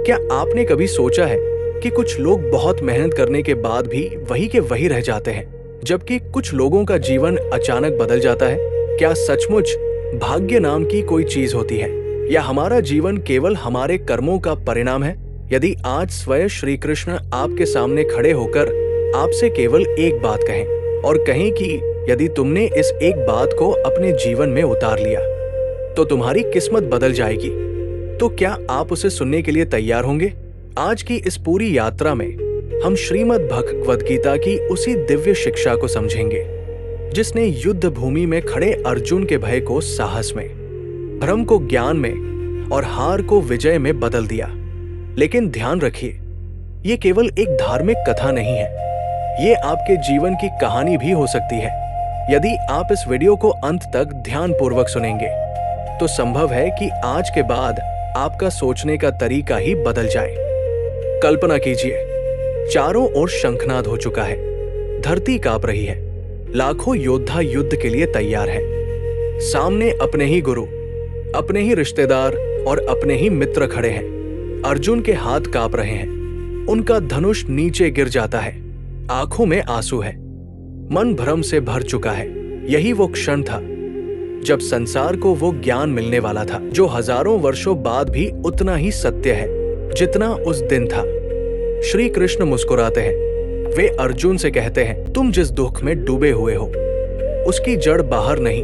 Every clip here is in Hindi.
क्या आपने कभी सोचा है कि कुछ लोग बहुत मेहनत करने के बाद भी वही के वही रह जाते हैं, जबकि कुछ लोगों का जीवन अचानक बदल जाता है? क्या सचमुच भाग्य नाम की कोई चीज होती है, या हमारा जीवन केवल हमारे कर्मों का परिणाम है? यदि आज स्वयं श्री कृष्ण आपके सामने खड़े होकर आपसे केवल एक बात कहें और कहें कि यदि तुमने इस एक बात को अपने जीवन में उतार लिया तो तुम्हारी किस्मत बदल जाएगी, तो क्या आप उसे सुनने के लिए तैयार होंगे? आज की इस पूरी यात्रा में हम श्रीमद् भगवद गीता की उसी दिव्य शिक्षा को समझेंगे जिसने युद्ध भूमि में खड़े अर्जुन के भय को साहस में, भ्रम को ज्ञान में और हार को विजय में बदल दिया। लेकिन ध्यान रखिए, ये केवल एक धार्मिक कथा नहीं है, ये आपके जीवन की कहानी भी हो सकती है। यदि आप इस वीडियो को अंत तक ध्यानपूर्वक सुनेंगे तो संभव है कि आज के बाद आपका सोचने का तरीका ही बदल जाए। कल्पना कीजिए, चारों ओर शंखनाद हो चुका है, धरती कांप रही है, लाखों योद्धा युद्ध के लिए तैयार हैं। सामने अपने ही गुरु, अपने ही रिश्तेदार और अपने ही मित्र खड़े हैं। अर्जुन के हाथ कांप रहे हैं, उनका धनुष नीचे गिर जाता है, आंखों में आंसू है, मन भ्रम से भर चुका है। यही वो क्षण था जब संसार को वो ज्ञान मिलने वाला था जो हजारों वर्षों बाद भी उतना ही सत्य है जितना उस दिन था। श्री कृष्ण मुस्कुराते हैं, वे अर्जुन से कहते हैं, तुम जिस दुख में डूबे हुए हो उसकी जड़ बाहर नहीं,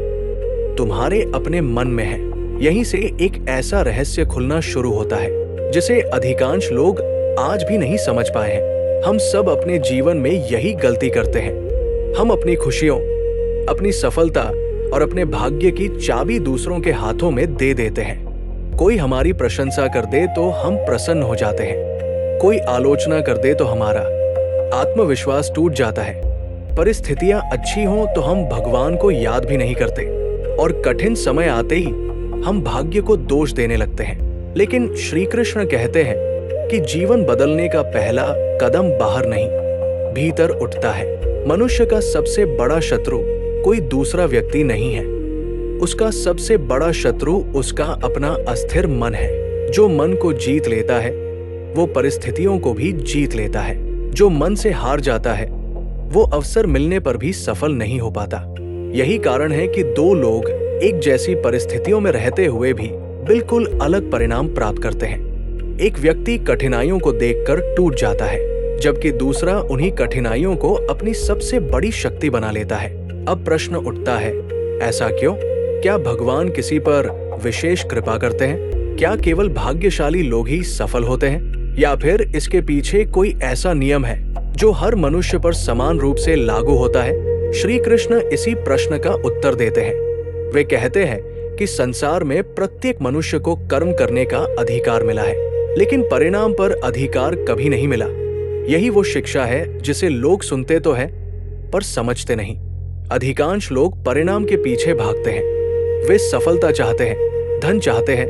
तुम्हारे अपने मन में है। यहीं से एक ऐसा रहस्य खुलना शुरू होता है जिसे अधिकांश लोग आज भी नहीं समझ पाए हैं। हम सब अपने जीवन में यही गलती करते हैं। हम अपनी खुशियों, अपनी सफलता और अपने भाग्य की चाबी दूसरों के हाथों में दे देते हैं। कोई हमारी प्रशंसा कर दे तो हम प्रसन्न हो जाते हैं, कोई आलोचना कर दे तो हमारा आत्मविश्वास टूट जाता है। परिस्थितियां अच्छी हों तो हम भगवान को याद भी नहीं करते और कठिन समय आते ही हम भाग्य को दोष देने लगते हैं। लेकिन श्री कृष्ण कहते हैं कि जीवन बदलने का पहला कदम बाहर नहीं, भीतर उठता है। मनुष्य का सबसे बड़ा शत्रु कोई दूसरा व्यक्ति नहीं है, उसका सबसे बड़ा शत्रु उसका अपना अस्थिर मन है। जो मन को जीत लेता है वो परिस्थितियों को भी जीत लेता है। जो मन से हार जाता है वो अवसर मिलने पर भी सफल नहीं हो पाता। यही कारण है कि दो लोग एक जैसी परिस्थितियों में रहते हुए भी बिल्कुल अलग परिणाम प्राप्त करते हैं। एक व्यक्ति कठिनाइयों को देखकर टूट जाता है, जबकि दूसरा उन्हीं कठिनाइयों को अपनी सबसे बड़ी शक्ति बना लेता है। अब प्रश्न उठता है, ऐसा क्यों? क्या भगवान किसी पर विशेष कृपा करते हैं? क्या केवल भाग्यशाली लोग ही सफल होते हैं, या फिर इसके पीछे कोई ऐसा नियम है जो हर मनुष्य पर समान रूप से लागू होता है? श्री कृष्ण इसी प्रश्न का उत्तर देते हैं। वे कहते हैं कि संसार में प्रत्येक मनुष्य को कर्म करने का अधिकार मिला है, लेकिन परिणाम पर अधिकार कभी नहीं मिला। यही वो शिक्षा है जिसे लोग सुनते तो हैं पर समझते नहीं। अधिकांश लोग परिणाम के पीछे भागते हैं। वे सफलता चाहते हैं, धन चाहते हैं,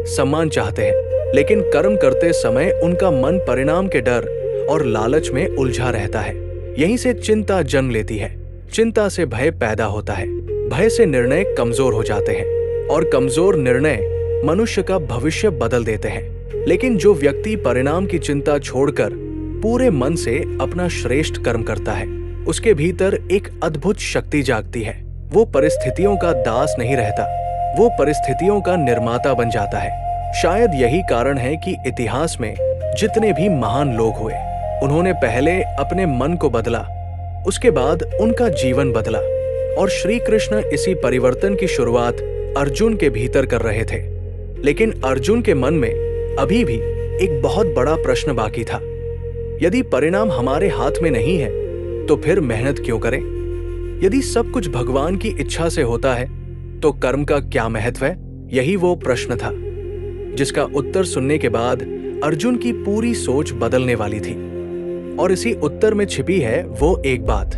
सम्मान चाहते हैं, लेकिन कर्म करते समय उनका मन परिणाम के डर और लालच में उलझा रहता है। यहीं से चिंता जन्म लेती है। चिंता से भय पैदा होता है, भय से निर्णय कमजोर हो जाते हैं और कमजोर निर्णय मनुष्य का भविष्य बदल देते हैं। लेकिन जो व्यक्ति परिणाम की चिंता छोड़कर पूरे मन से अपना श्रेष्ठ कर्म करता है, उसके भीतर एक अद्भुत शक्ति जागती है। वो परिस्थितियों का दास नहीं रहता, वो परिस्थितियों का निर्माता बन जाता है। शायद यही कारण है कि इतिहास में जितने भी महान लोग हुए, उन्होंने पहले अपने मन को बदला, उसके बाद उनका जीवन बदला। और श्री कृष्ण इसी परिवर्तन की शुरुआत अर्जुन के भीतर कर रहे थे। लेकिन अर्जुन के मन में अभी भी एक बहुत बड़ा प्रश्न बाकी था। यदि परिणाम हमारे हाथ में नहीं है तो फिर मेहनत क्यों करें? यदि सब कुछ भगवान की इच्छा से होता है तो कर्म का क्या महत्व है? यही वो प्रश्न था जिसका उत्तर सुनने के बाद अर्जुन की पूरी सोच बदलने वाली थी। और इसी उत्तर में छिपी है वो एक बात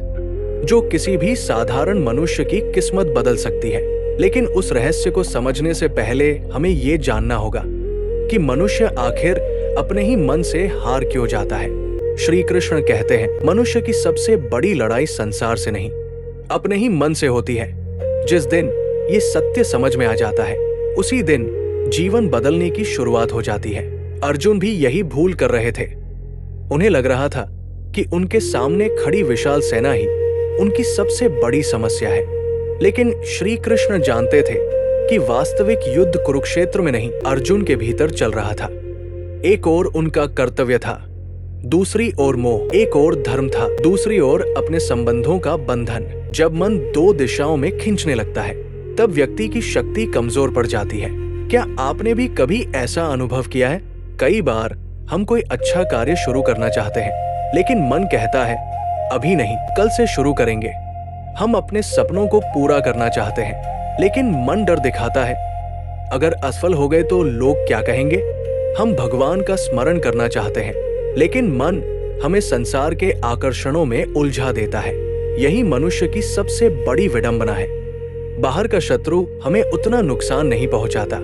जो किसी भी साधारण मनुष्य की किस्मत बदल सकती है। लेकिन उस रहस्य को समझने से पहले हमें ये जानना होगा कि मनुष्य आखिर अपने ही मन से हार क्यों जाता है। श्री कृष्ण कहते हैं, मनुष्य की सबसे बड़ी लड़ाई संसार से नहीं, अपने ही मन से होती है। जिस दिन ये सत्य समझ में आ जाता है, उसी दिन जीवन बदलने की शुरुआत हो जाती है। अर्जुन भी यही भूल कर रहे थे। उन्हें लग रहा था कि उनके सामने खड़ी विशाल सेना ही उनकी सबसे बड़ी समस्या है। लेकिन श्री कृष्ण जानते थे कि वास्तविक युद्ध कुरुक्षेत्र में नहीं, अर्जुन के भीतर चल रहा था। एक ओर उनका कर्तव्य था, दूसरी ओर मोह, एक ओर धर्म था, दूसरी ओर अपने संबंधों का बंधन। जब मन दो दिशाओं में खींचने लगता है तब व्यक्ति की शक्ति कमजोर पड़ जाती है। क्या आपने भी कभी ऐसा अनुभव किया है? कई बार हम कोई अच्छा कार्य शुरू करना चाहते हैं, लेकिन मन कहता है अभी नहीं, कल से शुरू करेंगे। हम अपने सपनों को पूरा करना चाहते हैं, लेकिन मन डर दिखाता है अगर असफल हो गए तो लोग क्या कहेंगे। हम भगवान का स्मरण करना चाहते हैं, लेकिन मन हमें संसार के आकर्षणों में उलझा देता है। यही मनुष्य की सबसे बड़ी विडंबना है। बाहर का शत्रु हमें उतना नुकसान नहीं पहुंचाता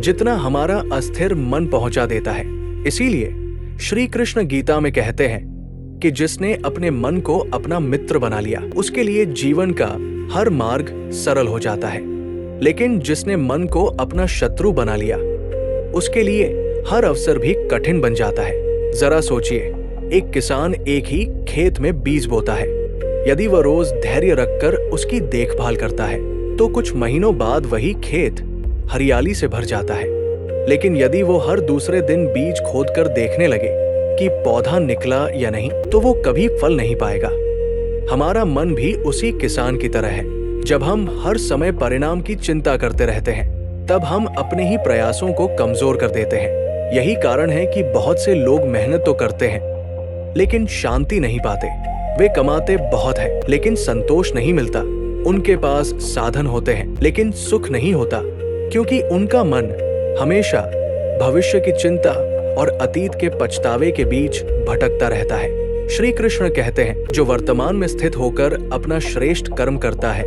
जितना हमारा अस्थिर मन पहुंचा देता है। इसीलिए श्री कृष्ण गीता में कहते हैं कि जिसने अपने मन को अपना मित्र बना लिया उसके लिए जीवन का हर मार्ग सरल हो जाता है, लेकिन जिसने मन को अपना शत्रु बना लिया उसके लिए हर अवसर भी कठिन बन जाता है। जरा सोचिए, एक किसान एक ही खेत में बीज बोता है। यदि वह रोज धैर्य रखकर उसकी देखभाल करता है तो कुछ महीनों बाद वही खेत हरियाली से भर जाता है। लेकिन यदि वो हर दूसरे दिन बीज खोदकर देखने लगे कि पौधा निकला या नहीं, तो वो कभी फल नहीं पाएगा। हमारा मन भी उसी किसान की तरह है। जब हम हर समय परिणाम की चिंता करते रहते हैं तब हम अपने ही प्रयासों को कमजोर कर देते हैं। यही कारण है कि बहुत से लोग मेहनत तो करते हैं लेकिन शांति नहीं पाते। वे कमाते बहुत है लेकिन संतोष नहीं मिलता। उनके पास साधन होते हैं लेकिन सुख नहीं होता, क्योंकि उनका मन हमेशा भविष्य की चिंता और अतीत के पछतावे के बीच भटकता रहता है। श्री कृष्ण कहते हैं जो वर्तमान में स्थित होकर अपना श्रेष्ठ कर्म करता है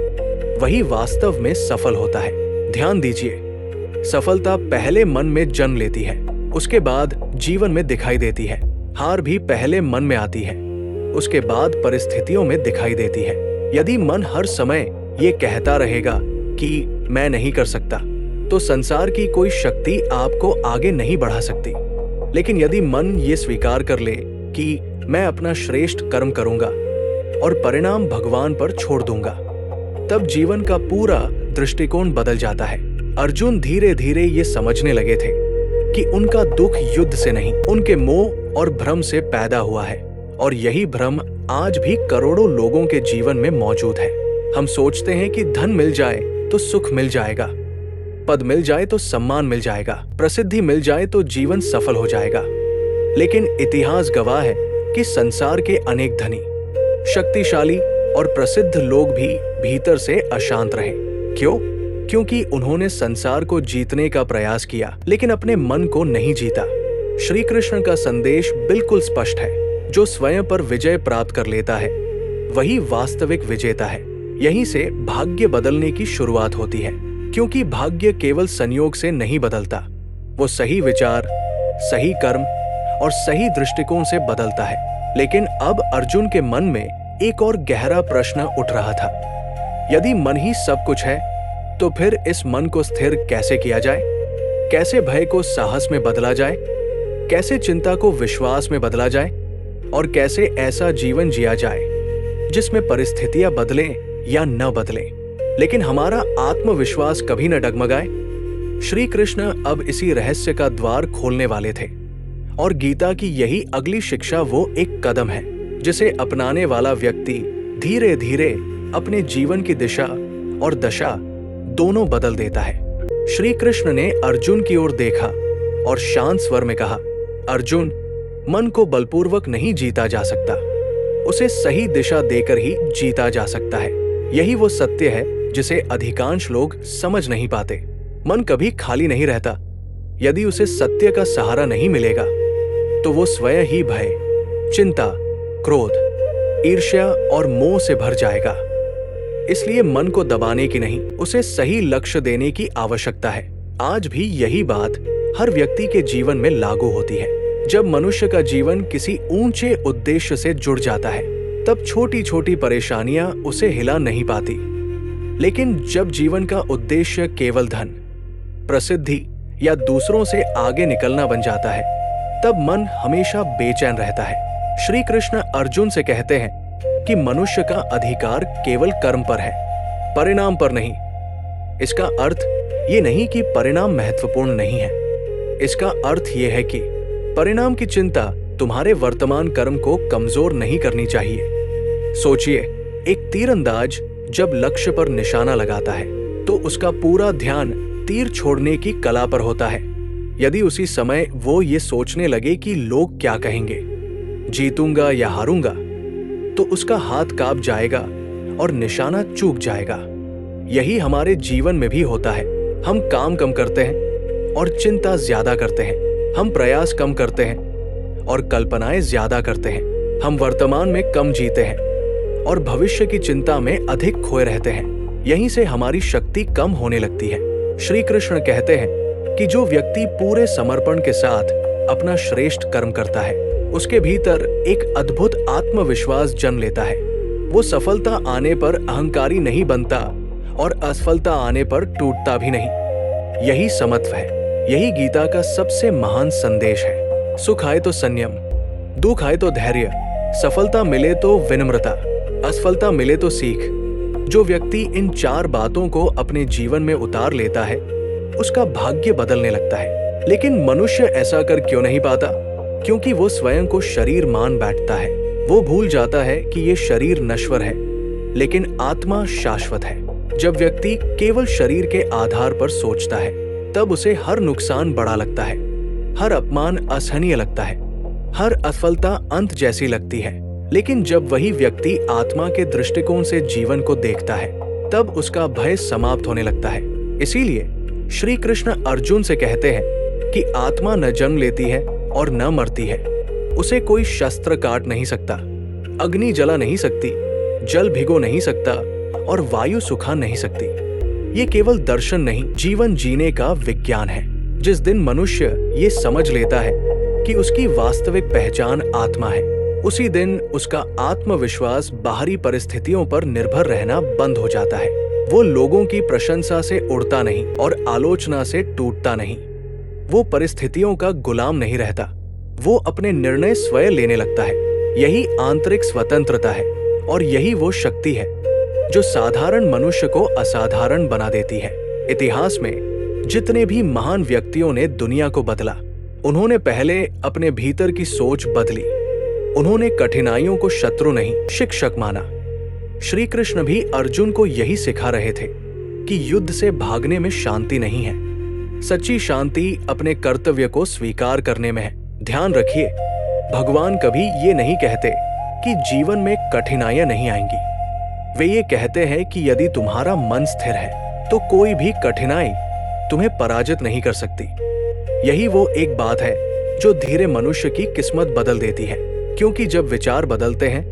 वही वास्तव में सफल होता है। ध्यान दीजिए, सफलता पहले मन में जन्म लेती है, उसके बाद जीवन में दिखाई देती है। हार भी पहले मन में आती है, उसके बाद परिस्थितियों में दिखाई देती है। यदि मन हर समय ये कहता रहेगा कि मैं नहीं कर सकता, तो संसार की कोई शक्ति आपको आगे नहीं बढ़ा सकती। लेकिन यदि मन ये स्वीकार कर ले कि मैं अपना श्रेष्ठ कर्म करूंगा और परिणाम भगवान पर छोड़ दूंगा, तब जीवन का पूरा दृष्टिकोण बदल जाता है। अर्जुन धीरे धीरे ये समझने लगे थे कि उनका दुख युद्ध से नहीं, उनके मोह और भ्रम से पैदा हुआ है, और यही भ्रम आज भी करोड़ों लोगों के जीवन में मौजूद है। हम सोचते हैं कि धन मिल जाए तो सुख मिल जाएगा, पद मिल जाए तो सम्मान मिल जाएगा, प्रसिद्धि मिल जाए तो जीवन सफल हो जाएगा। लेकिन इतिहास गवाह है कि संसार के अनेक धनी, शक्तिशाली और प्रसिद्ध लोग भी भीतर से अशांत रहे। क्यों? क्योंकि उन्होंने संसार को जीतने का प्रयास किया लेकिन अपने मन को नहीं जीता। श्री कृष्ण का संदेश बिल्कुल स्पष्ट है, जो स्वयं पर विजय प्राप्त कर लेता है वही वास्तविक विजेता है। यहीं से भाग्य बदलने की शुरुआत होती है, क्योंकि भाग्य केवल संयोग से नहीं बदलता, वो सही विचार, सही कर्म और सही दृष्टिकोण से बदलता है। लेकिन अब अर्जुन के मन में एक और गहरा प्रश्न उठ रहा था। यदि मन ही सब कुछ है तो फिर इस मन को स्थिर कैसे किया जाए? कैसे भय को साहस में बदला जाए? कैसे चिंता को विश्वास में बदला जाए? और कैसे ऐसा जीवन जिया जाए जिसमें परिस्थितियां बदलें या न बदलें, लेकिन हमारा आत्मविश्वास कभी न डगमगाए? श्री कृष्ण अब इसी रहस्य का द्वार खोलने वाले थे, और गीता की यही अगली शिक्षा वो एक कदम है जिसे अपनाने वाला व्यक्ति धीरे धीरे अपने जीवन की दिशा और दशा दोनों बदल देता है। श्री कृष्ण ने अर्जुन की ओर देखा और शांत स्वर में कहा, अर्जुन, मन को बलपूर्वक नहीं जीता जा सकता, उसे सही दिशा देकर ही जीता जा सकता है। यही वो सत्य है जिसे अधिकांश लोग समझ नहीं पाते। मन कभी खाली नहीं रहता। यदि उसे सत्य का सहारा नहीं मिलेगा तो वो स्वयं ही भय, चिंता, क्रोध, ईर्ष्या और मोह से भर जाएगा। इसलिए मन को दबाने की नहीं, उसे सही लक्ष्य देने की आवश्यकता है। आज भी यही बात हर व्यक्ति के जीवन में लागू होती है। जब मनुष्य का जीवन किसी ऊंचे उद्देश्य से जुड़ जाता है तब छोटी छोटी परेशानियां उसे हिला नहीं पाती। लेकिन जब जीवन का उद्देश्य केवल धन, प्रसिद्धि या दूसरों से आगे निकलना बन जाता है तब मन हमेशा बेचैन रहता है। श्री कृष्ण अर्जुन से कहते हैं कि मनुष्य का अधिकार केवल कर्म पर है, परिणाम पर नहीं। इसका अर्थ ये नहीं कि परिणाम महत्वपूर्ण नहीं है। इसका अर्थ ये है कि परिणाम की चिंता तुम्हारे वर्तमान कर्म को कमजोर नहीं करनी चाहिए। सोचिए, एक तीरंदाज जब लक्ष्य पर निशाना लगाता है तो उसका पूरा ध्यान तीर छोड़ने की कला पर होता है। यदि उसी समय वो ये सोचने लगे कि लोग क्या कहेंगे, जीतूंगा या हारूंगा, तो उसका हाथ कांप जाएगा और निशाना चूक जाएगा। यही हमारे जीवन में भी होता है। हम काम कम करते हैं और चिंता ज्यादा करते हैं। हम प्रयास कम करते हैं और कल्पनाएं ज्यादा करते हैं। हम वर्तमान में कम जीते हैं और भविष्य की चिंता में अधिक खोए रहते हैं। यहीं से हमारी शक्ति कम होने लगती है। श्री कृष्ण कहते हैं कि जो व्यक्ति पूरे समर्पण के साथ अपना श्रेष्ठ कर्म करता है, उसके भीतर एक अद्भुत आत्मविश्वास जन्म लेता है। वो सफलता आने पर अहंकारी नहीं बनता और असफलता आने पर टूटता भी नहीं। यही समत्व है। यही गीता का सबसे महान संदेश है। सुख आए तो संयम, दुख आए तो धैर्य, सफलता मिले तो विनम्रता, असफलता मिले तो सीख। जो व्यक्ति इन 4 बातों को अपने जीवन में उतार लेता है, उसका भाग्य बदलने लगता है। लेकिन मनुष्य ऐसा कर क्यों नहीं पाता? क्योंकि वो स्वयं को शरीर मान बैठता है। वो भूल जाता है कि ये शरीर नश्वर है, लेकिन आत्मा शाश्वत है। जब व्यक्ति केवल शरीर के आधार पर सोचता है, तब उसे हर नुकसान बड़ा लगता है, हर अपमान असहनीय लगता है, हर असफलता अंत जैसी लगती है। लेकिन जब वही व्यक्ति आत्मा के दृष्टिकोण से जीवन को देखता है, तब उसका भय समाप्त होने लगता है। इसीलिए श्री कृष्ण अर्जुन से कहते हैं कि आत्मा न जन्म लेती है और न मरती है। उसे कोई शस्त्र काट नहीं सकता, अग्नि जला नहीं सकती, जल भिगो नहीं सकता और वायु सुखा नहीं सकती। ये केवल दर्शन नहीं, जीवन जीने का विज्ञान है। जिस दिन मनुष्य ये समझ लेता है कि उसकी वास्तविक पहचान आत्मा है, उसी दिन उसका आत्मविश्वास बाहरी परिस्थितियों पर निर्भर रहना बंद हो जाता है। वो लोगों की प्रशंसा से उड़ता नहीं और आलोचना से टूटता नहीं। वो परिस्थितियों का गुलाम नहीं रहता। वो अपने निर्णय स्वयं लेने लगता है। यही आंतरिक स्वतंत्रता है और यही वो शक्ति है जो साधारण मनुष्य को असाधारण बना देती है। इतिहास में जितने भी महान व्यक्तियों ने दुनिया को बदला, उन्होंने पहले अपने भीतर की सोच बदली। उन्होंने कठिनाइयों को शत्रु नहीं, शिक्षक माना। श्री कृष्ण भी अर्जुन को यही सिखा रहे थे कि युद्ध से भागने में शांति नहीं है। सच्ची शांति अपने कर्तव्य को स्वीकार करने में है। ध्यान रखिए, भगवान कभी ये नहीं कहते कि जीवन में कठिनाइयां नहीं आएंगी। वे ये कहते हैं कि यदि तुम्हारा मन स्थिर है तो कोई भी कठिनाई तुम्हें पराजित नहीं कर सकती। यही वो एक बात है जो धीरे मनुष्य की किस्मत बदल देती है। क्योंकि जब विचार बदलते हैं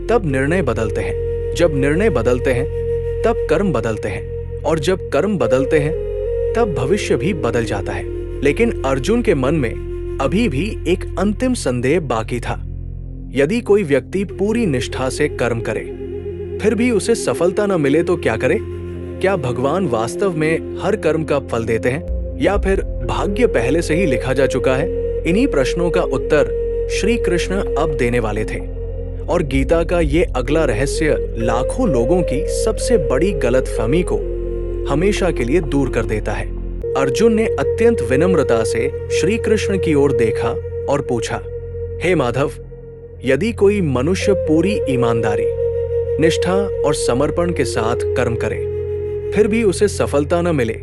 तब निर्णय बदलते हैं, जब निर्णय बदलते हैं तब कर्म बदलते हैं, और जब कर्म बदलते हैं तब भविष्य भी बदल जाता है। लेकिन अर्जुन के मन में अभी भी एक अंतिम संदेह बाकी था। यदि कोई व्यक्ति पूरी निष्ठा से कर्म करे फिर भी उसे सफलता न मिले तो क्या करे? क्या भगवान वास्तव में हर कर्म का फल देते हैं या फिर भाग्य पहले से ही लिखा जा चुका है? इन्हीं प्रश्नों का उत्तर श्री कृष्ण अब देने वाले थे। और गीता का ये अगला रहस्य लाखों लोगों की सबसे बड़ी गलतफहमी को हमेशा के लिए दूर कर देता है। अर्जुन ने अत्यंत विनम्रता से श्री कृष्ण की ओर देखा और पूछा, हे माधव, यदि कोई मनुष्य पूरी ईमानदारी, निष्ठा और समर्पण के साथ कर्म करे फिर भी उसे सफलता न मिले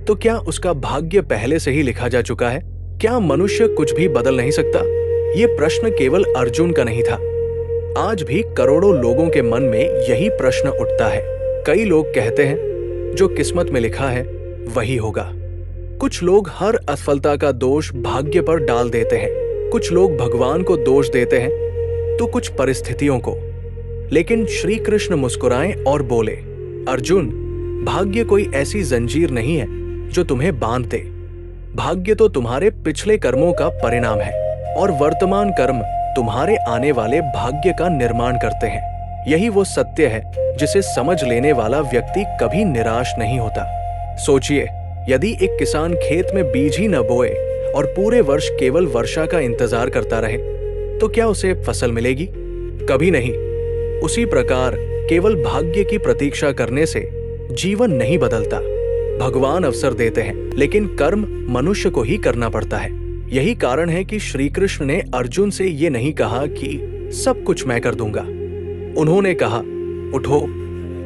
तो क्या उसका भाग्य पहले से ही लिखा जा चुका है? क्या मनुष्य कुछ भी बदल नहीं सकता? ये प्रश्न केवल अर्जुन का नहीं था। आज भी करोड़ों लोगों के मन में यही प्रश्न उठता है। कई लोग कहते हैं जो किस्मत में लिखा है वही होगा। कुछ लोग हर असफलता का दोष भाग्य पर डाल देते हैं, कुछ लोग भगवान को दोष देते हैं तो कुछ परिस्थितियों को। लेकिन श्री कृष्ण मुस्कुराए और बोले, अर्जुन, भाग्य कोई ऐसी जंजीर नहीं है जो तुम्हें बांध दे। भाग्य तो तुम्हारे पिछले कर्मों का परिणाम है और वर्तमान कर्म तुम्हारे आने वाले भाग्य का निर्माण करते हैं। यही वो सत्य है जिसे समझ लेने वाला व्यक्ति कभी निराश नहीं होता। सोचिए, यदि एक किसान खेत में बीज ही न बोए और पूरे वर्ष केवल वर्षा का इंतजार करता रहे, तो क्या उसे फसल मिलेगी? कभी नहीं। उसी प्रकार केवल भाग्य की प्रतीक्षा करने से जीवन नहीं बदलता। भगवान अवसर देते हैं, लेकिन कर्म मनुष्य को ही करना पड़ता है। यही कारण है कि श्री कृष्ण ने अर्जुन से ये नहीं कहा कि सब कुछ मैं कर दूंगा। उन्होंने कहा, उठो,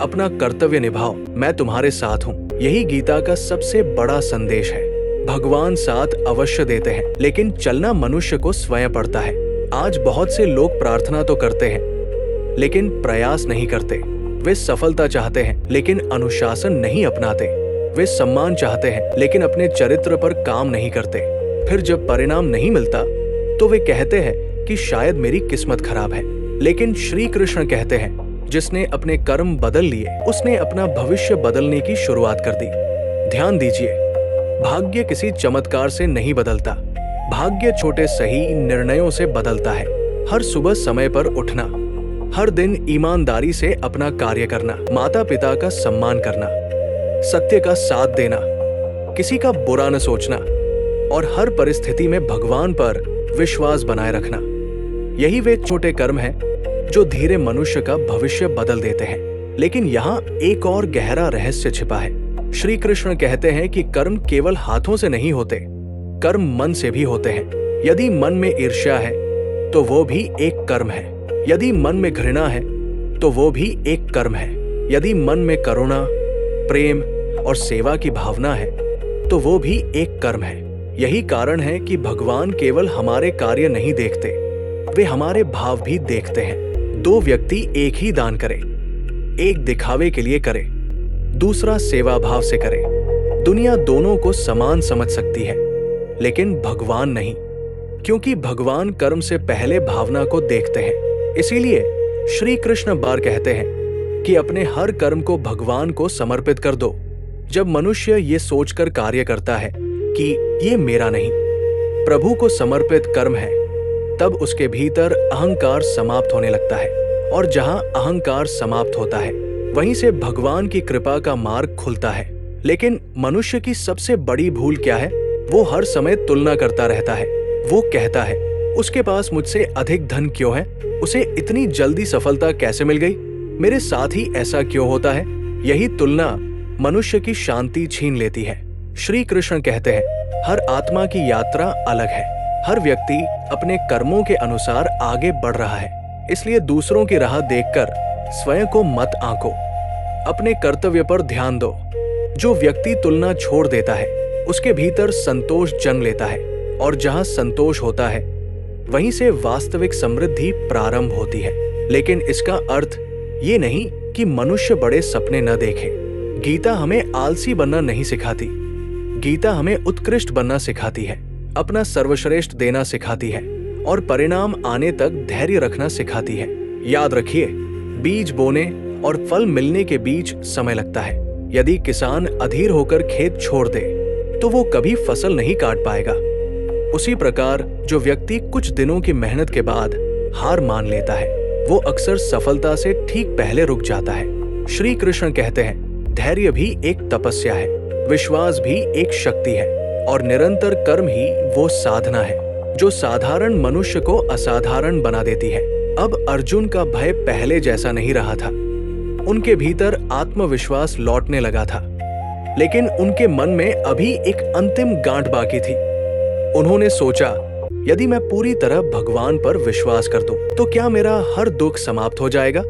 अपना कर्तव्य निभाओ, मैं तुम्हारे साथ हूँ। यही गीता का सबसे बड़ा संदेश है। भगवान साथ अवश्य देते हैं, लेकिन चलना मनुष्य को स्वयं पड़ता है। आज बहुत से लोग प्रार्थना तो करते हैं, लेकिन प्रयास नहीं करते। वे सफलता चाहते हैं, लेकिन अनुशासन नहीं अपनाते। वे सम्मान चाहते हैं, लेकिन अपने चरित्र पर काम नहीं करते। फिर जब परिणाम नहीं मिलता, तो वे कहते हैं कि शायद मेरी किस्मत खराब है। लेकिन श्री कृष्ण कहते हैं, जिसने अपने कर्म बदल लिए, उसने अपना भविष्य बदलने की शुरुआत कर दी। ध्यान दीजिए, भाग्य किसी चमत्कार से नहीं बदलता। भाग्य छोटे सही निर्णयों से बदलता है। हर सुबह समय पर उठना, हर दिन ईमानदारी से अपना कार्य करना, माता पिता का सम्मान करना, सत्य का साथ देना, किसी का बुरा न सोचना और हर परिस्थिति में भगवान पर विश्वास बनाए रखना, यही वे छोटे कर्म हैं जो धीरे मनुष्य का भविष्य बदल देते हैं। लेकिन यहाँ एक और गहरा रहस्य छिपा है। श्री कृष्ण कहते हैं कि कर्म केवल हाथों से नहीं होते, कर्म मन से भी होते हैं। यदि मन में ईर्ष्या है तो वो भी एक कर्म है। यदि मन में घृणा है तो वो भी एक कर्म है। यदि मन में करुणा, प्रेम और सेवा की भावना है तो वो भी एक कर्म है। यही कारण है कि भगवान केवल हमारे कार्य नहीं देखते, वे हमारे भाव भी देखते हैं। दो व्यक्ति एक ही दान करें, एक दिखावे के लिए करे, दूसरा सेवा भाव से करे, दुनिया दोनों को समान समझ सकती है, लेकिन भगवान नहीं, क्योंकि भगवान कर्म से पहले भावना को देखते हैं। इसीलिए श्री कृष्ण बार कहते हैं कि अपने हर कर्म को भगवान को समर्पित कर दो। जब मनुष्य ये सोचकर कार्य करता है कि ये मेरा नहीं, प्रभु को समर्पित कर्म है, तब उसके भीतर अहंकार समाप्त होने लगता है। और जहां अहंकार समाप्त होता है, वहीं से भगवान की कृपा का मार्ग खुलता है। लेकिन मनुष्य की सबसे बड़ी भूल क्या है? वो हर समय तुलना करता रहता है। वो कहता है, उसके पास मुझसे अधिक धन क्यों है? उसे इतनी जल्दी सफलता कैसे मिल गई? मेरे साथ ही ऐसा क्यों होता है? यही तुलना मनुष्य की शांति छीन लेती है। श्री कृष्ण कहते हैं, हर आत्मा की यात्रा अलग है। हर व्यक्ति अपने कर्मों के अनुसार आगे बढ़ रहा है। इसलिए दूसरों की राह देखकर स्वयं को मत आंको, अपने कर्तव्य पर ध्यान दो। जो व्यक्ति तुलना छोड़ देता है, उसके भीतर संतोष जन्म लेता है, और जहां संतोष होता है, वहीं से वास्तविक समृद्धि प्रारंभ होती है। लेकिन इसका अर्थ ये नहीं कि मनुष्य बड़े सपने न देखे। गीता हमें आलसी बनना नहीं सिखाती, गीता हमें उत्कृष्ट बनना सिखाती है, अपना सर्वश्रेष्ठ देना सिखाती है और परिणाम आने तक धैर्य रखना सिखाती है। याद रखिए, बीज बोने और फल मिलने के बीच समय लगता है। यदि किसान अधीर होकर खेत छोड़ दे तो वो कभी फसल नहीं काट पाएगा। उसी प्रकार जो व्यक्ति कुछ दिनों की मेहनत के बाद हार मान लेता है, वो अक्सर सफलता से ठीक पहले रुक जाता है। श्री कृष्ण कहते हैं, धैर्य भी एक तपस्या है, विश्वास भी एक शक्ति है और निरंतर कर्म ही वो साधना है जो साधारण मनुष्य को असाधारण बना देती है। अब अर्जुन का भय पहले जैसा नहीं रहा था। उनके भीतर आत्मविश्वास लौटने लगा था, लेकिन उनके मन में अभी एक अंतिम गांठ बाकी थी। उन्होंने सोचा, यदि मैं पूरी तरह भगवान पर विश्वास कर दूं, तो क्या मेरा हर दुख समाप्त हो जाएगा?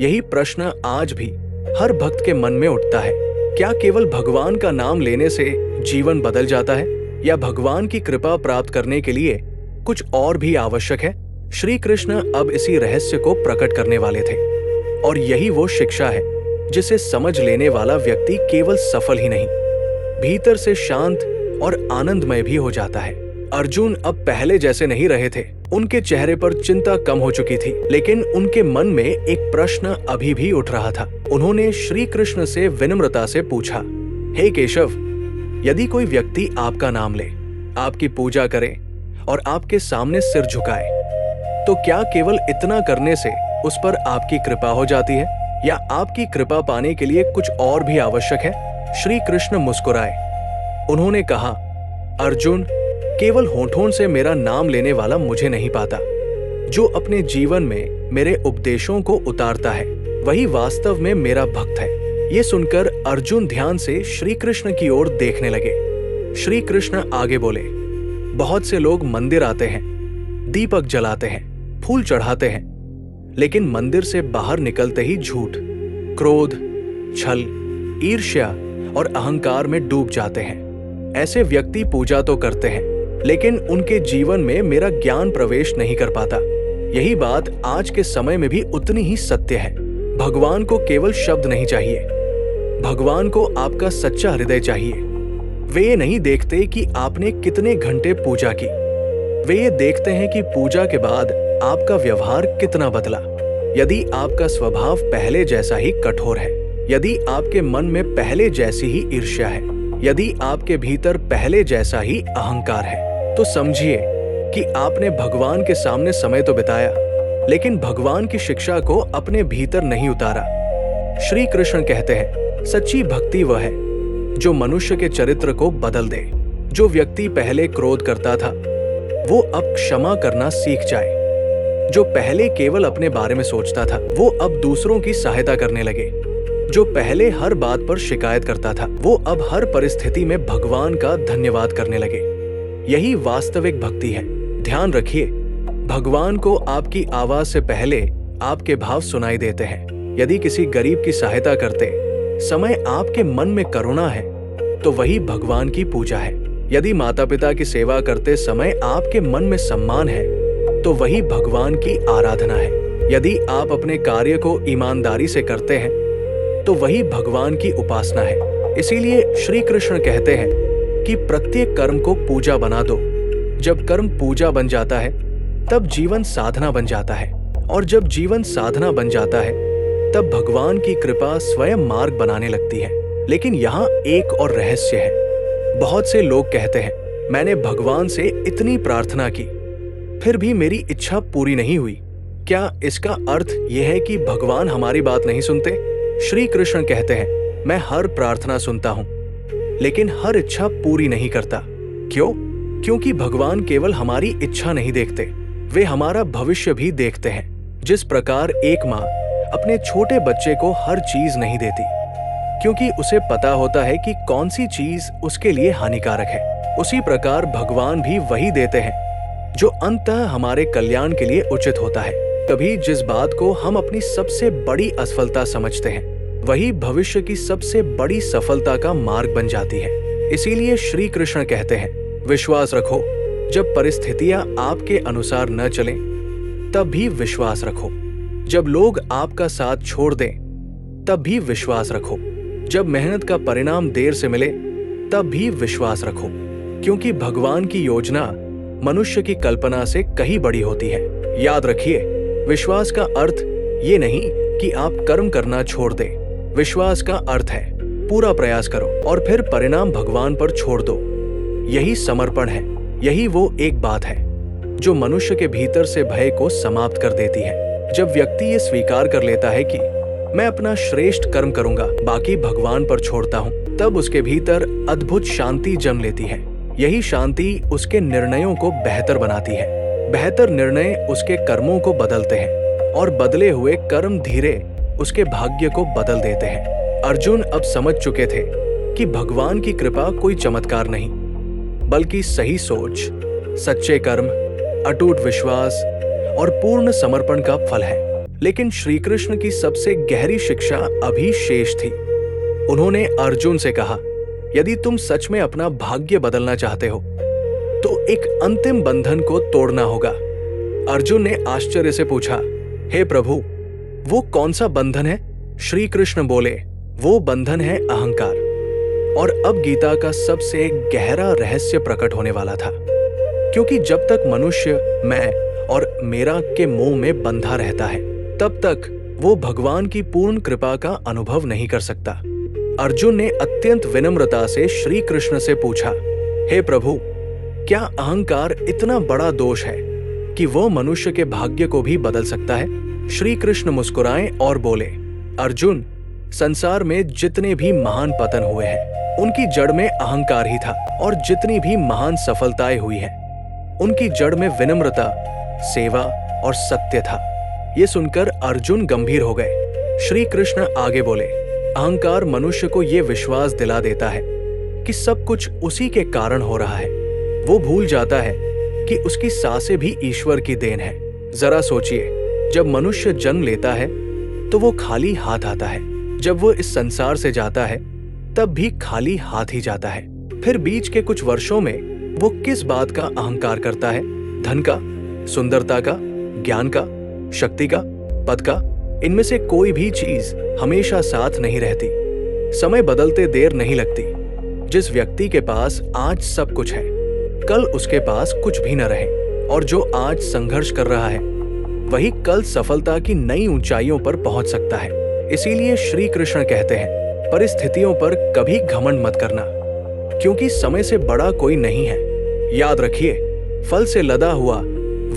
यही प्रश्न आज भी हर भक्त के मन में उठता है। क्या केवल भगवान का नाम लेने से जीवन बदल जाता है, या भगवान की कृपा प्राप्त करने के लिए कुछ और भी आवश्यक है? श्री कृष्ण अब इसी रहस्य को प्रकट करने वाले थे, और यही वो शिक्षा है जिसे समझ लेने वाला व्यक्ति केवल सफल ही नहीं, भीतर से शांत और आनंदमय भी हो जाता है। अर्जुन अब पहले जैसे नहीं रहे थे। उनके चेहरे पर चिंता कम हो चुकी थी, लेकिन उनके मन में एक प्रश्न अभी भी उठ रहा था। उन्होंने श्री कृष्ण से विनम्रता से पूछा, हे केशव, यदि कोई व्यक्ति आपका नाम ले, आपकी पूजा करे और आपके सामने सिर झुकाए, तो क्या केवल इतना करने से उस पर आपकी कृपा हो जाती है, या आपकी कृपा पाने के लिए कुछ और भी आवश्यक है? श्री कृष्ण मुस्कुराए। उन्होंने कहा, अर्जुन, केवल होठों से मेरा नाम लेने वाला मुझे नहीं पाता। जो अपने जीवन में मेरे उपदेशों को उतारता है वही वास्तव में मेरा भक्त है। ये सुनकर अर्जुन ध्यान से श्री कृष्ण की ओर देखने लगे। श्री कृष्ण आगे बोले, बहुत से लोग मंदिर आते हैं, दीपक जलाते हैं, फूल चढ़ाते हैं, लेकिन मंदिर से बाहर निकलते ही झूठ, क्रोध, छल, ईर्ष्या और अहंकार में डूब जाते हैं। ऐसे व्यक्ति पूजा तो करते हैं लेकिन उनके जीवन में मेरा ज्ञान प्रवेश नहीं कर पाता। यही बात आज के समय में भी उतनी ही सत्य है। भगवान को केवल शब्द नहीं चाहिए, भगवान को आपका सच्चा हृदय चाहिए। वे ये नहीं देखते कि आपने कितने घंटे पूजा की, वे ये देखते हैं कि पूजा के बाद आपका व्यवहार कितना बदला। यदि आपका स्वभाव पहले जैसा ही कठोर है, यदि आपके मन में पहले जैसी ही ईर्ष्या है, यदि आपके भीतर पहले जैसा ही अहंकार है, तो समझिए कि आपने भगवान के सामने समय तो बिताया लेकिन भगवान की शिक्षा को अपने भीतर नहीं उतारा। श्री कृष्ण कहते हैं, सच्ची भक्ति वह है जो मनुष्य के चरित्र को बदल दे। जो व्यक्ति पहले क्रोध करता था वो अब क्षमा करना सीख जाए। जो पहले केवल अपने बारे में सोचता था वो अब दूसरों की सहायता करने लगे। जो पहले हर बात पर शिकायत करता था वो अब हर परिस्थिति में भगवान का धन्यवाद करने लगे। यही वास्तविक भक्ति है। ध्यान रखिए, भगवान को आपकी आवाज से पहले आपके भाव सुनाई देते हैं। यदि किसी गरीब की सहायता करते समय आपके मन में करुणा है तो वही भगवान की पूजा है। यदि माता पिता की सेवा करते समय आपके मन में सम्मान है तो वही भगवान की आराधना है। यदि आप अपने कार्य को ईमानदारी से करते हैं तो वही भगवान की उपासना है। इसीलिए श्री कृष्ण कहते हैं कि प्रत्येक कर्म को पूजा बना दो। जब कर्म पूजा बन जाता है तब जीवन साधना बन जाता है, और जब जीवन साधना बन जाता है तब भगवान की कृपा स्वयं मार्ग बनाने लगती है। लेकिन यहाँ एक और रहस्य है। बहुत से लोग कहते हैं, मैंने भगवान से इतनी प्रार्थना की फिर भी मेरी इच्छा पूरी नहीं हुई। क्या इसका अर्थ यह है कि भगवान हमारी बात नहीं सुनते? श्री कृष्ण कहते हैं, मैं हर प्रार्थना सुनता हूं लेकिन हर इच्छा पूरी नहीं करता। क्यों? क्योंकि भगवान केवल हमारी इच्छा नहीं देखते, वे हमारा भविष्य भी देखते हैं। जिस प्रकार एक माँ अपने छोटे बच्चे को हर चीज नहीं देती क्योंकि उसे पता होता है कि कौन सी चीज उसके लिए हानिकारक है, उसी प्रकार भगवान भी वही देते हैं जो अंततः हमारे कल्याण के लिए उचित होता है। कभी जिस बात को हम अपनी सबसे बड़ी असफलता समझते हैं वही भविष्य की सबसे बड़ी सफलता का मार्ग बन जाती है। इसीलिए श्री कृष्ण कहते हैं, विश्वास रखो। जब परिस्थितियां आपके अनुसार न चलें तब भी विश्वास रखो। जब लोग आपका साथ छोड़ दें तब भी विश्वास रखो। जब मेहनत का परिणाम देर से मिले तब भी विश्वास रखो, क्योंकि भगवान की योजना मनुष्य की कल्पना से कहीं बड़ी होती है। याद रखिए, विश्वास का अर्थ ये नहीं कि आप कर्म करना छोड़ दें। विश्वास का अर्थ है पूरा प्रयास करो और फिर परिणाम भगवान पर छोड़ दो। यही समर्पण है। यही वो एक बात है जो मनुष्य के भीतर से भय को समाप्त कर देती है। जब व्यक्ति ये स्वीकार कर लेता है कि मैं अपना श्रेष्ठ कर्म करूंगा, बाकी भगवान पर छोड़ता हूँ, तब उसके भीतर अद्भुत शांति जन्म लेती है। यही शांति उसके निर्णयों को बेहतर बनाती है। बेहतर निर्णय उसके कर्मों को बदलते हैं और बदले हुए कर्म धीरे उसके भाग्य को बदल देते हैं। अर्जुन अब समझ चुके थे कि भगवान की कृपा कोई चमत्कार नहीं बल्कि सही सोच, सच्चे कर्म, अटूट विश्वास और पूर्ण समर्पण का फल है। लेकिन श्री कृष्ण की सबसे गहरी शिक्षा अभी शेष थी। उन्होंने अर्जुन से कहा, यदि तुम सच में अपना भाग्य बदलना चाहते हो तो एक अंतिम बंधन को तोड़ना होगा। अर्जुन ने आश्चर्य से पूछा, हे प्रभु, वो कौन सा बंधन है? श्री कृष्ण बोले, वो बंधन है अहंकार। और अब गीता का सबसे गहरा रहस्य प्रकट होने वाला था, क्योंकि जब तक मनुष्य मैं और मेरा के मोह में बंधा रहता है तब तक वो भगवान की पूर्ण कृपा का अनुभव नहीं कर सकता। अर्जुन ने अत्यंत विनम्रता से श्री कृष्ण से पूछा, हे प्रभु, क्या अहंकार इतना बड़ा दोष है कि वो मनुष्य के भाग्य को भी बदल सकता है? श्री कृष्ण मुस्कुराए और बोले, अर्जुन, संसार में जितने भी महान पतन हुए हैं उनकी जड़ में अहंकार ही था और जितनी भी महान सफलताएं हुई हैं, उनकी जड़ में विनम्रता, सेवा और सत्य था। ये सुनकर अर्जुन गंभीर हो गए। श्री कृष्ण आगे बोले, अहंकार मनुष्य को ये विश्वास दिला देता है कि सब कुछ उसी के कारण हो रहा है। वो भूल जाता है कि उसकी सांसें भी ईश्वर की देन है। जरा सोचिए, जब मनुष्य जन्म लेता है तो वो खाली हाथ आता है। जब वो इस संसार से जाता है तब भी खाली हाथ ही जाता है। फिर बीच के कुछ वर्षों में वो किस बात का अहंकार करता है? धन का, सुंदरता का, ज्ञान का, शक्ति का, पद का? इनमें से कोई भी चीज हमेशा साथ नहीं रहती। समय बदलते देर नहीं लगती। जिस व्यक्ति के पास आज सब कुछ है, कल उसके पास कुछ भी न रहे, और जो आज संघर्ष कर रहा है वही कल सफलता की नई ऊंचाइयों पर पहुंच सकता है। इसीलिए श्री कृष्ण कहते हैं, परिस्थितियों पर कभी घमंड मत करना, क्योंकि समय से बड़ा कोई नहीं है। याद रखिए, फल से लदा हुआ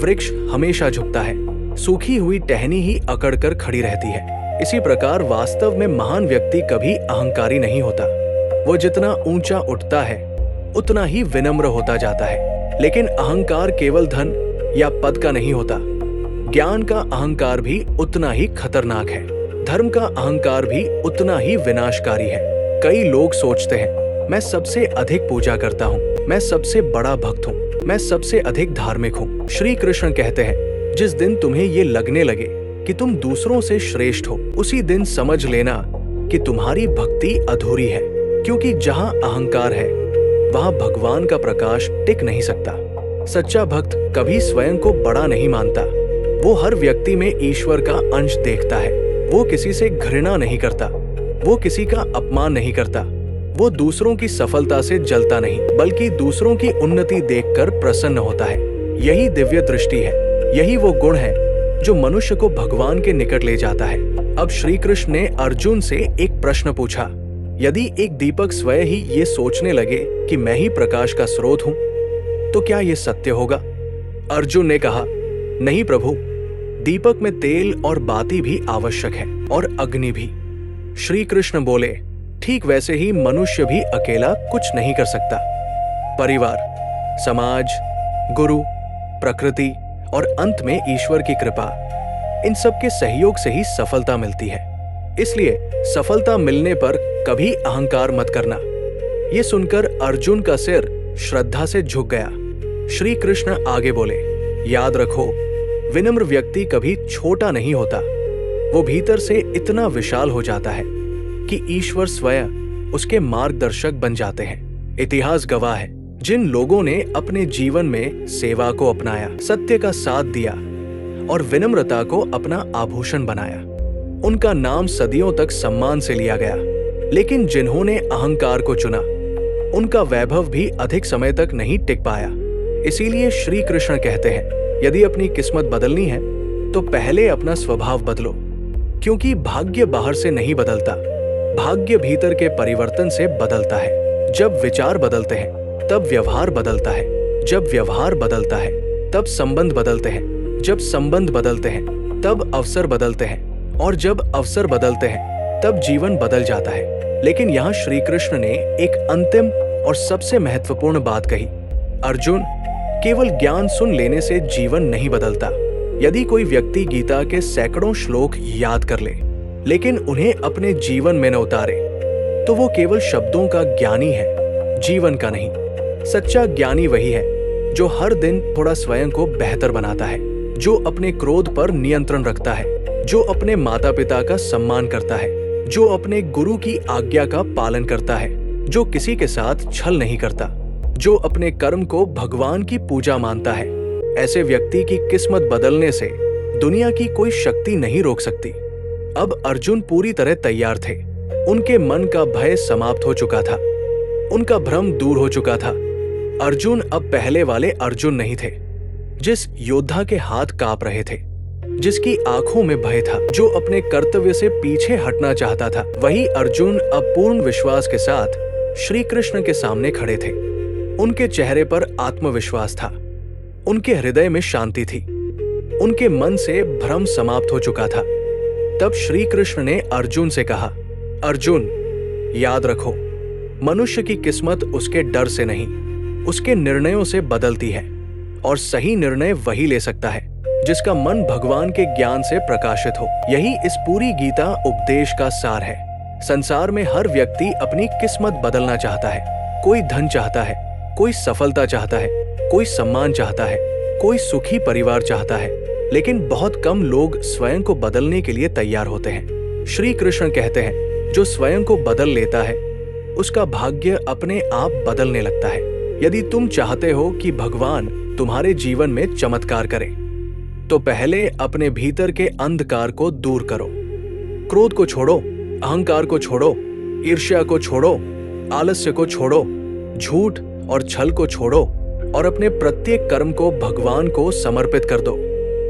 वृक्ष हमेशा झुकता है, सूखी हुई टहनी ही अकड़ कर खड़ी रहती है। इसी प्रकार वास्तव में महान व्यक्ति कभी अहंकारी नहीं होता। वो जितना ऊंचा उठता है उतना ही विनम्र होता जाता है। लेकिन अहंकार केवल धन या पद का नहीं होता। ज्ञान का अहंकार भी उतना ही खतरनाक है। धर्म का अहंकार भी उतना ही विनाशकारी है। कई लोग सोचते हैं, मैं सबसे अधिक पूजा करता हूँ, मैं सबसे बड़ा भक्त हूँ, मैं सबसे अधिक धार्मिक हूँ। श्री कृष्ण कहते हैं, जिस दिन तुम्हें ये लगने लगे कि तुम दूसरों से श्रेष्ठ हो, उसी दिन समझ लेना कि तुम्हारी भक्ति अधूरी है। क्योंकि जहाँ अहंकार है वहाँ भगवान का प्रकाश टिक नहीं सकता। सच्चा भक्त कभी स्वयं को बड़ा नहीं मानता। वो हर व्यक्ति में ईश्वर का अंश देखता है। वो किसी से घृणा नहीं करता, वो किसी का अपमान नहीं करता। वो दूसरों की सफलता से जलता नहीं, बल्कि दूसरों की उन्नति देखकर प्रसन्न होता है। यही दिव्य दृष्टि है, यही वो गुण है जो मनुष्य को भगवान के निकट ले जाता है। अब श्री कृष्ण ने अर्जुन से एक प्रश्न पूछा, यदि एक दीपक स्वयं ही ये सोचने लगे कि मैं ही प्रकाश का स्रोत हूं, तो क्या ये सत्य होगा? अर्जुन ने कहा, नहीं प्रभु, दीपक में तेल और बाती भी आवश्यक है और अग्नि भी। श्री कृष्ण बोले, ठीक वैसे ही मनुष्य भी अकेला कुछ नहीं कर सकता। परिवार, समाज, गुरु, प्रकृति और अंत में ईश्वर की कृपा, इन सब के सहयोग से ही सफलता मिलती है। इसलिए सफलता मिलने पर कभी अहंकार मत करना। ये सुनकर अर्जुन का सिर श्रद्धा से झुक गया। श्री कृष्ण आगे बोले, याद रखो, विनम्र व्यक्ति कभी छोटा नहीं होता। वो भीतर से इतना विशाल हो जाता है कि ईश्वर स्वयं उसके मार्गदर्शक बन जाते हैं। इतिहास गवाह है, जिन लोगों ने अपने जीवन में सेवा को अपनाया, सत्य का साथ दिया और विनम्रता को अपना आभूषण बनाया, उनका नाम सदियों तक सम्मान से लिया गया। लेकिन जिन्होंने अहंकार को चुना, उनका वैभव भी अधिक समय तक नहीं टिक पाया। इसीलिए श्री कृष्ण कहते हैं, यदि अपनी किस्मत बदलनी है तो पहले अपना स्वभाव बदलो, क्योंकि भाग्य बाहर से नहीं बदलता, भाग्य भीतर के परिवर्तन से बदलता है। जब विचार बदलते हैं तब व्यवहार बदलता है, जब व्यवहार बदलता है तब संबंध बदलते हैं, जब संबंध बदलते हैं तब अवसर बदलते हैं, और जब अवसर बदलते हैं तब जीवन बदल जाता है। लेकिन यहाँ श्री कृष्ण ने एक अंतिम और सबसे महत्वपूर्ण बात कही, अर्जुन, केवल ज्ञान सुन लेने से जीवन नहीं बदलता। यदि कोई व्यक्ति गीता के सैकड़ों श्लोक याद कर ले, लेकिन उन्हें अपने जीवन में न उतारे, तो वो केवल शब्दों का ज्ञानी है, जीवन का नहीं। सच्चा ज्ञानी वही है जो हर दिन थोड़ा स्वयं को बेहतर बनाता है, जो अपने क्रोध पर नियंत्रण रखता है, जो अपने माता पिता का सम्मान करता है, जो अपने गुरु की आज्ञा का पालन करता है, जो किसी के साथ छल नहीं करता, जो अपने कर्म को भगवान की पूजा मानता है। ऐसे व्यक्ति की किस्मत बदलने से दुनिया की कोई शक्ति नहीं रोक सकती। अब अर्जुन पूरी तरह तैयार थे। उनके मन का भय समाप्त हो चुका था, उनका भ्रम दूर हो चुका था। अर्जुन अब पहले वाले अर्जुन नहीं थे, जिस योद्धा के हाथ कांप रहे थे, जिसकी आंखों में भय था, जो अपने कर्तव्य से पीछे हटना चाहता था। वही अर्जुन अब पूर्ण विश्वास के साथ श्री कृष्ण के सामने खड़े थे। उनके चेहरे पर आत्मविश्वास था, उनके हृदय में शांति थी, उनके मन से भ्रम समाप्त हो चुका था। तब श्री कृष्ण ने अर्जुन से कहा, अर्जुन, याद रखो, मनुष्य की किस्मत उसके डर से नहीं, उसके निर्णयों से बदलती है, और सही निर्णय वही ले सकता है जिसका मन भगवान के ज्ञान से प्रकाशित हो। यही इस पूरी गीता उपदेश का सार है। संसार में हर व्यक्ति अपनी किस्मत बदलना चाहता है। कोई धन चाहता है, कोई सफलता चाहता है, कोई सम्मान चाहता है, कोई सुखी परिवार चाहता है, लेकिन बहुत कम लोग स्वयं को बदलने के लिए तैयार होते हैं। श्री कृष्ण कहते हैं, जो स्वयं को बदल लेता है उसका भाग्य अपने आप बदलने लगता है। यदि तुम चाहते हो कि भगवान तुम्हारे जीवन में चमत्कार करे, तो पहले अपने भीतर के अंधकार को दूर करो। क्रोध को छोड़ो, अहंकार को छोड़ो, ईर्ष्या को छोड़ो, आलस्य को छोड़ो, झूठ और छल को छोड़ो और अपने प्रत्येक कर्म को भगवान को समर्पित कर दो।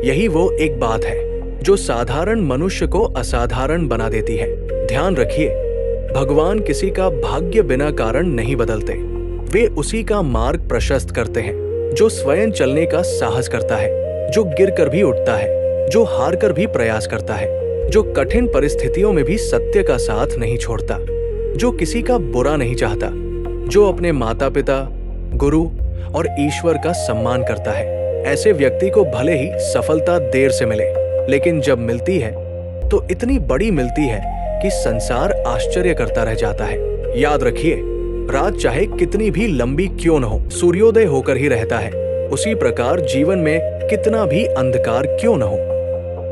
यही वो एक बात है जो साधारण मनुष्य को असाधारण बना देती है। ध्यान रखिए, भगवान किसी का भाग्य बिना कारण नहीं बदलते। वे उसी का मार्ग प्रशस्त करते हैं जो स्वयं चलने का साहस करता है, जो गिरकर भी उठता है, जो हार कर भी प्रयास करता है, जो कठिन परिस्थितियों में भी सत्य का साथ नहीं छोड़ता, जो किसी का बुरा नहीं चाहता, जो अपने माता पिता, गुरु और ईश्वर का सम्मान करता है। ऐसे व्यक्ति को भले ही सफलता देर से मिले, लेकिन जब मिलती है तो इतनी बड़ी मिलती है कि संसार आश्चर्य करता रह जाता है। याद रखिए, रात चाहे कितनी भी लंबी क्यों न हो, सूर्योदय होकर ही रहता है। उसी प्रकार जीवन में कितना भी अंधकार क्यों न हो,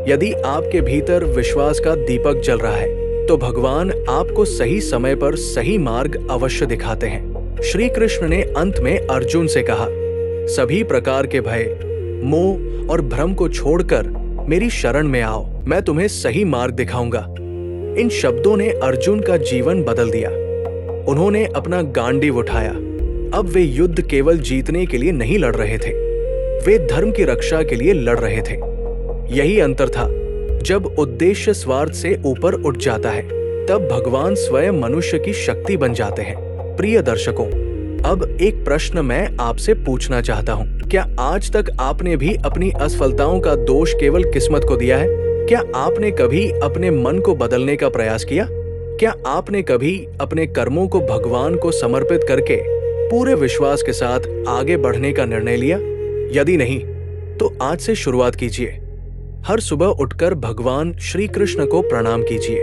यदि आपके भीतर विश्वास का दीपक जल रहा है तो भगवान आपको सही समय पर सही मार्ग अवश्य दिखाते हैं। श्री कृष्ण ने अंत में अर्जुन से कहा, सभी प्रकार के भय, मोह और भ्रम को छोड़कर मेरी शरण में आओ, मैं तुम्हें सही मार्ग दिखाऊंगा। इन शब्दों ने अर्जुन का जीवन बदल दिया। उन्होंने अपना गांडीव उठाया। अब वे युद्ध केवल जीतने के लिए नहीं लड़ रहे थे, वे धर्म की रक्षा के लिए लड़ रहे थे। यही अंतर था। जब उद्देश्य स्वार्थ से ऊपर उठ जाता है, तब भगवान स्वयं मनुष्य की शक्ति बन जाते हैं। प्रिय दर्शकों, अब एक प्रश्न मैं आपसे पूछना चाहता हूँ। क्या आज तक आपने भी अपनी असफलताओं का दोष केवल किस्मत को दिया है? क्या आपने कभी अपने मन को बदलने का प्रयास किया? क्या आपने कभी अपने कर्मों को भगवान को समर्पित करके पूरे विश्वास के साथ आगे बढ़ने का निर्णय लिया? यदि नहीं, तो आज से शुरुआत कीजिए। हर सुबह उठकर भगवान श्री कृष्ण को प्रणाम कीजिए,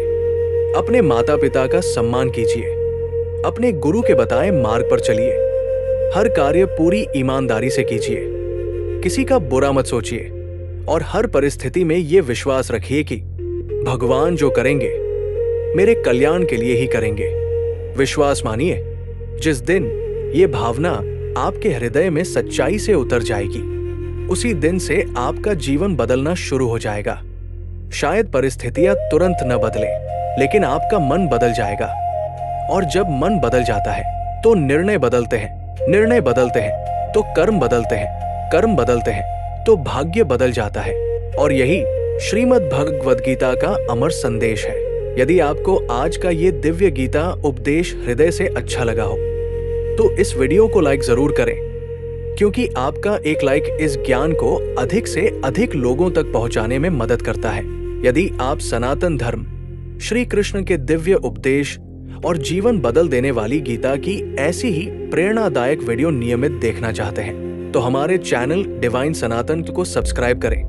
अपने माता पिता का सम्मान कीजिए, अपने गुरु के बताए मार्ग पर चलिए, हर कार्य पूरी ईमानदारी से कीजिए, किसी का बुरा मत सोचिए और हर परिस्थिति में ये विश्वास रखिए कि भगवान जो करेंगे मेरे कल्याण के लिए ही करेंगे। विश्वास मानिए, जिस दिन ये भावना आपके हृदय में सच्चाई से उतर जाएगी, उसी दिन से आपका जीवन बदलना शुरू हो जाएगा। शायद परिस्थितियां तुरंत न बदले, लेकिन आपका मन बदल जाएगा। और जब मन बदल जाता है तो निर्णय बदलते हैं, निर्णय बदलते हैं तो कर्म बदलते हैं, कर्म बदलते हैं तो भाग्य बदल जाता है। और यही श्रीमद् भगवद गीता का अमर संदेश है। यदि आपको आज का ये दिव्य गीता उपदेश हृदय से अच्छा लगा हो तो इस वीडियो को लाइक जरूर करें, क्योंकि आपका एक लाइक इस ज्ञान को अधिक से अधिक लोगों तक पहुंचाने में मदद करता है। यदि आप सनातन धर्म, श्री कृष्ण के दिव्य उपदेश और जीवन बदल देने वाली गीता की ऐसी ही प्रेरणादायक वीडियो नियमित देखना चाहते हैं, तो हमारे चैनल डिवाइन सनातन को सब्सक्राइब करें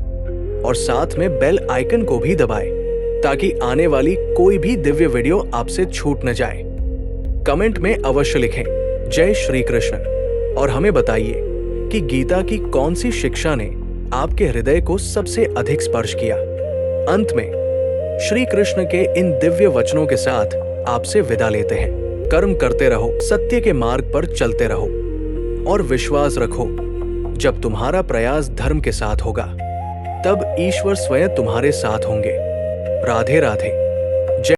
और साथ में बेल आइकन को भी दबाएं, ताकि आने वाली कोई भी दिव्य वीडियो आपसे छूट न जाए। कमेंट में अवश्य लिखें जय श्री कृष्ण और हमें बताइए कि गीता की कौन सी शिक्षा ने आपके हृदय को सबसे अधिक स्पर्श किया। अंत में श्री कृष्ण के इन दिव्य वचनों के साथ आपसे विदा लेते हैं। कर्म करते रहो, सत्य के मार्ग पर चलते रहो और विश्वास रखो, जब तुम्हारा प्रयास धर्म के साथ होगा, तब ईश्वर स्वयं तुम्हारे साथ होंगे। राधे राधे।